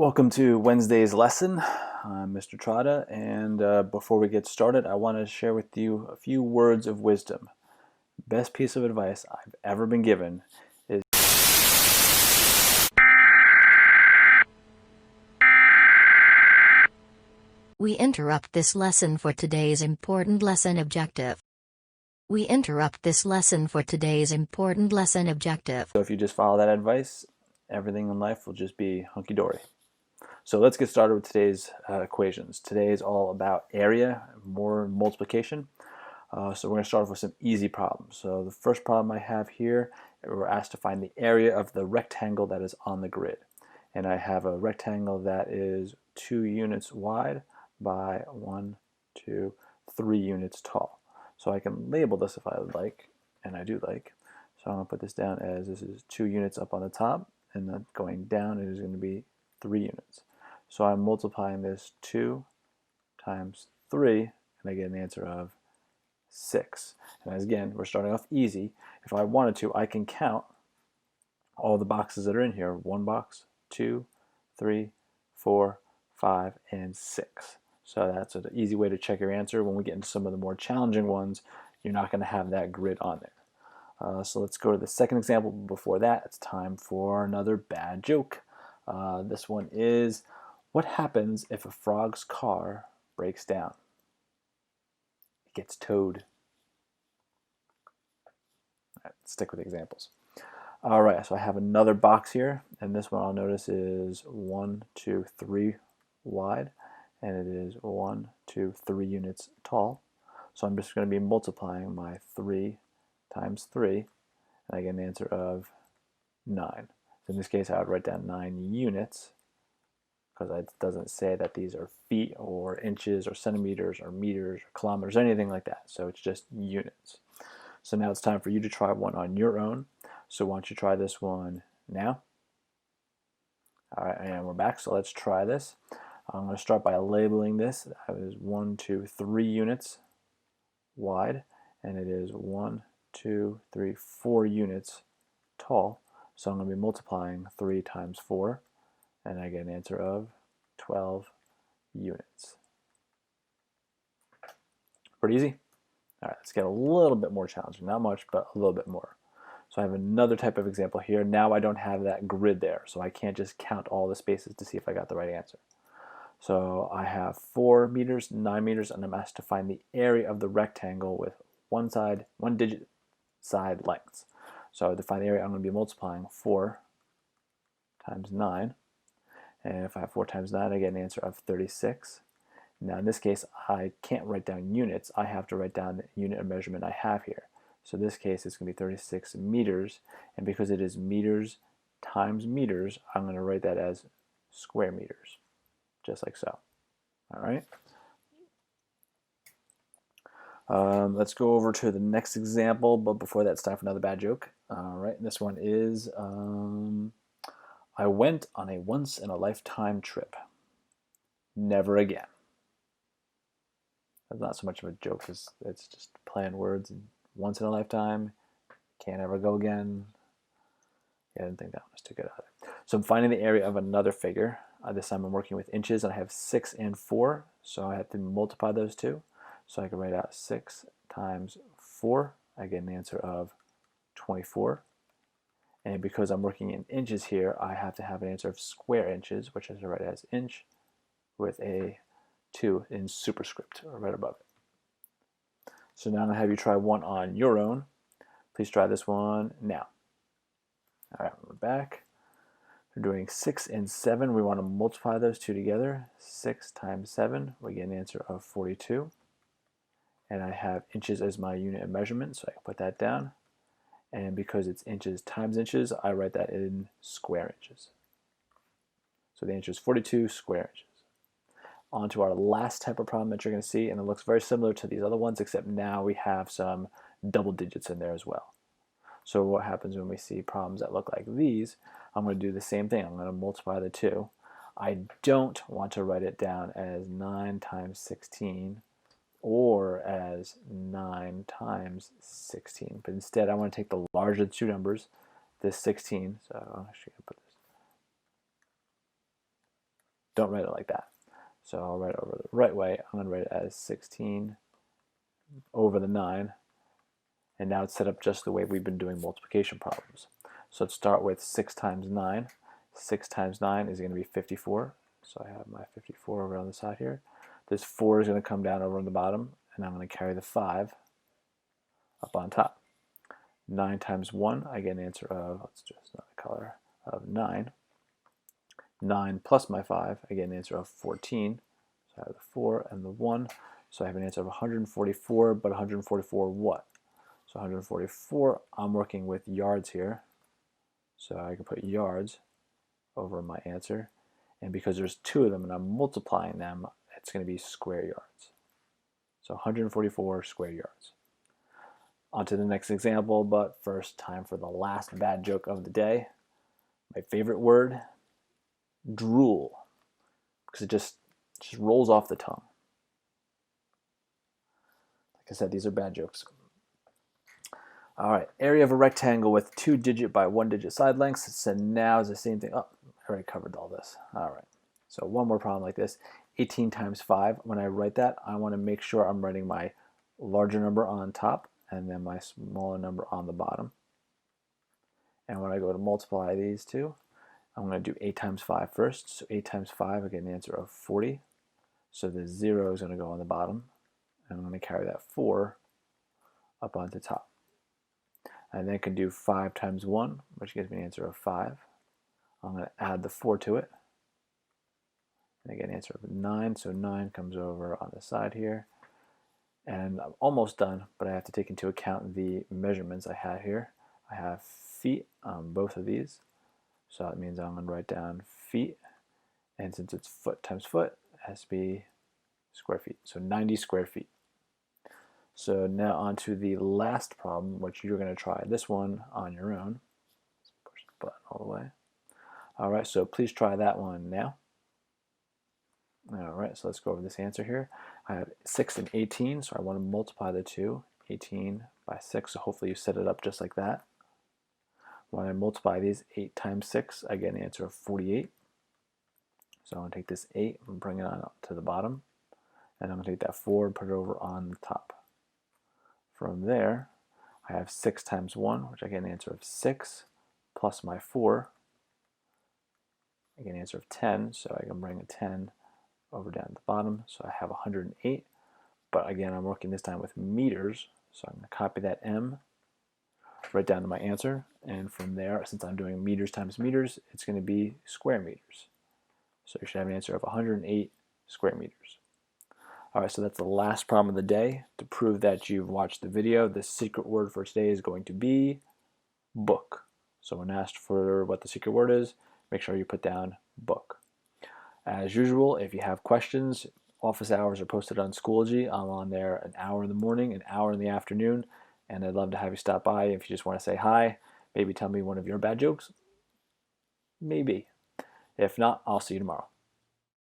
Welcome to Wednesday's lesson. I'm Mr. Trotta, and before we get started, I want to share with you a few words of wisdom. Best piece of advice I've ever been given is We interrupt this lesson for today's important lesson objective. We interrupt this lesson for today's important lesson objective. so if you just follow that advice, everything in life will just be hunky-dory. So let's get started with today's equations. Today is all about area, more multiplication. So we're going to start off with some easy problems. So the first problem I have here, we're asked to find the area of the rectangle that is on the grid. And I have a rectangle that is 2 units wide by 1, 2, 3 units tall. So I can label this if I would like, and I do like. So I'm going to put this down as this is 2 units up on the top, and then going down it is going to be 3 units. So I'm multiplying this 2 times 3, and I get an answer of 6. And as again, we're starting off easy. If I wanted to, I can count all the boxes that are in here. 1 box, 2, 3, 4, 5, and 6. So that's an easy way to check your answer. When we get into some of the more challenging ones, you're not going to have that grid on there. So let's go to the second example. Before that, it's time for another bad joke. This one is, what happens if a frog's car breaks down? It gets towed. All right, let's stick with examples. All right, so I have another box here, and this one I'll notice is 1, 2, 3 wide, and it is 1, 2, 3 units tall. So I'm just going to be multiplying my 3 times 3, and I get an answer of 9. So in this case, I would write down 9 units, because it doesn't say that these are feet or inches or centimeters or meters or kilometers, anything like that. So it's just units. So now it's time for you to try one on your own. So why don't you try this one now? All right, and we're back. So let's try this. I'm going to start by labeling this. That is 1, 2, 3 units wide, and it is 1, 2, 3, 4 units tall. So I'm going to be multiplying 3 times 4, and I get an answer of 12 units. Pretty easy. All right, let's get a little bit more challenging. Not much, but a little bit more. So I have another type of example here. Now I don't have that grid there, so I can't just count all the spaces to see if I got the right answer. So I have 4 meters, 9 meters, and I'm asked to find the area of the rectangle with one digit side lengths. So to find the area, I'm going to be multiplying 4 times 9. And if I have 4 times 9, I get an answer of 36. Now in this case, I can't write down units. I have to write down the unit of measurement I have here. So in this case, it's going to be 36 meters. And because it is meters times meters, I'm going to write that as square meters, just like so. All right. Let's go over to the next example, but before that, it's time for another bad joke. All right, this one is, I went on a once-in-a-lifetime trip. Never again. That's not so much of a joke, it's just playing words. And once in a lifetime, can't ever go again. Yeah, I didn't think that one was too good either. So I'm finding the area of another figure. This time I'm working with inches, and I have 6 and 4, so I have to multiply those two. So I can write out 6 times 4. I get an answer of 24. And because I'm working in inches here, I have to have an answer of square inches, which I should write as inch with a 2 in superscript right above it. So now I'm going to have you try one on your own. Please try this one now. All right, we're back. We're doing 6 and 7. We want to multiply those two together. 6 times 7, we get an answer of 42. And I have inches as my unit of measurement, so I can put that down. And because it's inches times inches, I write that in square inches. So the answer is 42 square inches. On to our last type of problem that you're going to see, and it looks very similar to these other ones, except now we have some double digits in there as well. So what happens when we see problems that look like these, I'm going to do the same thing. I'm going to multiply the two. I don't want to write it down as 9 times 16 or as 9 times 16, but instead I want to take the larger of the two numbers, this 16, so I'm actually going to put this don't write it like that. So I'll write it over the right way. I'm going to write it as 16 over the 9. And now it's set up just the way we've been doing multiplication problems. So let's start with 6 times 9. 6 times 9 is going to be 54. So I have my 54 over on the side here. This 4 is going to come down over on the bottom, and I'm going to carry the 5 up on top. 9 times 1, I get an answer of, let's just another color, of 9. 9 plus my 5, I get an answer of 14. So I have the 4 and the 1. So I have an answer of 144, but 144 what? So 144, I'm working with yards here. So I can put yards over my answer. And because there's 2 of them and I'm multiplying them, it's going to be square yards. So 144 square yards. On to the next example, but first, time for the last bad joke of the day. My favorite word, drool, because it just rolls off the tongue. Like I said, these are bad jokes. All right, area of a rectangle with 2-digit by 1-digit side lengths. So now is the same thing. Oh, I already covered all this. All right, so one more problem like this. 18 times 5. When I write that, I want to make sure I'm writing my larger number on top and then my smaller number on the bottom. And when I go to multiply these two, I'm going to do 8 times 5 first. So 8 times 5, I get an answer of 40. So the 0 is going to go on the bottom. And I'm going to carry that 4 up onto top. And then I can do 5 times 1, which gives me an answer of 5. I'm going to add the 4 to it. And I get an answer of 9. So 9 comes over on the side here. And I'm almost done, but I have to take into account the measurements I have here. I have feet on both of these. So that means I'm going to write down feet. And since it's foot times foot, it has to be square feet. So 90 square feet. So now on to the last problem, which you're going to try this one on your own. Let's push the button all the way. All right, so please try that one now. All right, so let's go over this answer here. I have 6 and 18, so I want to multiply the two. 18 by 6, so hopefully you set it up just like that. When I multiply these, 8 times 6, I get an answer of 48. So I'm going to take this 8 and bring it on up to the bottom. And I'm going to take that 4 and put it over on the top. From there, I have 6 times 1, which I get an answer of 6, plus my 4. I get an answer of 10, so I can bring a 10 over down at the bottom. So I have 108. But again, I'm working this time with meters. So I'm going to copy that M right down to my answer. And from there, since I'm doing meters times meters, it's going to be square meters. So you should have an answer of 108 square meters. All right, so that's the last problem of the day. To prove that you've watched the video, the secret word for today is going to be book. So when asked for what the secret word is, make sure you put down book. As usual, if you have questions, office hours are posted on Schoology. I'm on there an hour in the morning, an hour in the afternoon, and I'd love to have you stop by if you just want to say hi, maybe tell me one of your bad jokes. Maybe. If not, I'll see you tomorrow.